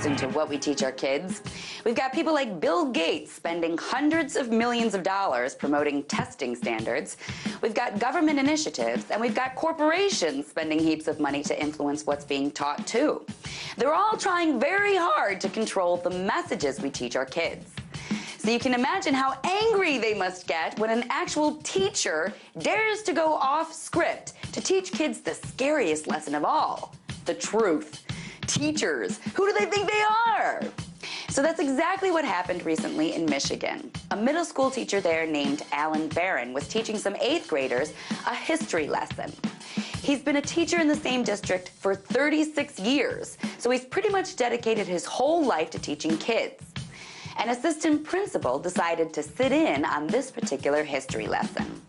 goes into what we teach our kids. We've got people like Bill Gates spending hundreds of millions of dollars promoting testing standards. We've got government initiatives, and we've got corporations spending heaps of money to influence what's being taught too. They're all trying very hard to control the messages we teach our kids. So you can imagine how angry they must get when an actual teacher dares to go off script to teach kids the scariest lesson of all, the truth. Teachers, who do they think they are? So that's exactly what happened recently in Michigan. A middle school teacher there named Alan Barron was teaching some 8th graders a history lesson. He's been a teacher in the same district for 36 years, so he's pretty much dedicated his whole life to teaching kids. An assistant principal decided to sit in on this particular history lesson.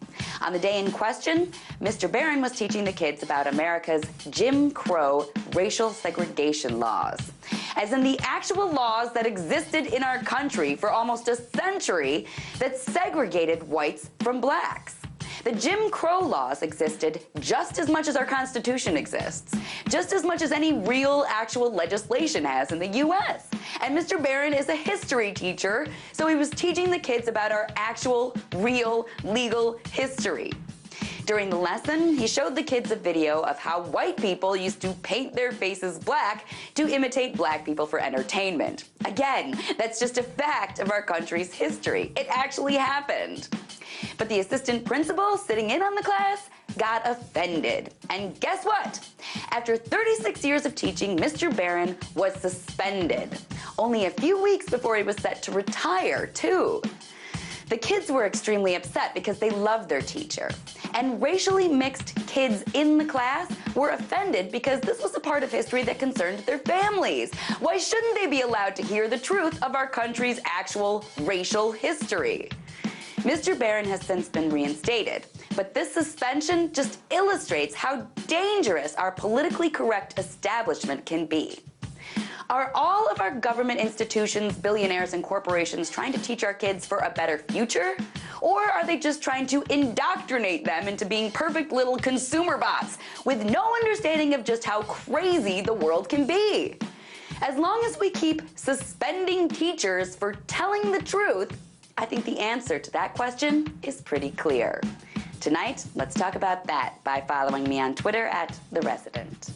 On the day in question, Mr. Barron was teaching the kids about America's Jim Crow racial segregation laws, as in the actual laws that existed in our country for almost a century that segregated whites from blacks. The Jim Crow laws existed just as much as our Constitution exists, just as much as any real, actual legislation has in the U.S. And Mr. Barron is a history teacher, so he was teaching the kids about our actual, real, legal history. During the lesson, he showed the kids a video of how white people used to paint their faces black to imitate black people for entertainment. Again, that's just a fact of our country's history. It actually happened. But the assistant principal sitting in on the class got offended. And guess what? After 36 years of teaching, Mr. Barron was suspended. Only a few weeks before he was set to retire, too. The kids were extremely upset because they loved their teacher. And racially mixed kids in the class were offended because this was a part of history that concerned their families. Why shouldn't they be allowed to hear the truth of our country's actual racial history? Mr. Barron has since been reinstated, but this suspension just illustrates how dangerous our politically correct establishment can be. Are all of our government institutions, billionaires, and corporations trying to teach our kids for a better future? Or are they just trying to indoctrinate them into being perfect little consumer bots with no understanding of just how crazy the world can be? As long as we keep suspending teachers for telling the truth, I think the answer to that question is pretty clear. Tonight, let's talk about that by following me on Twitter @TheResident.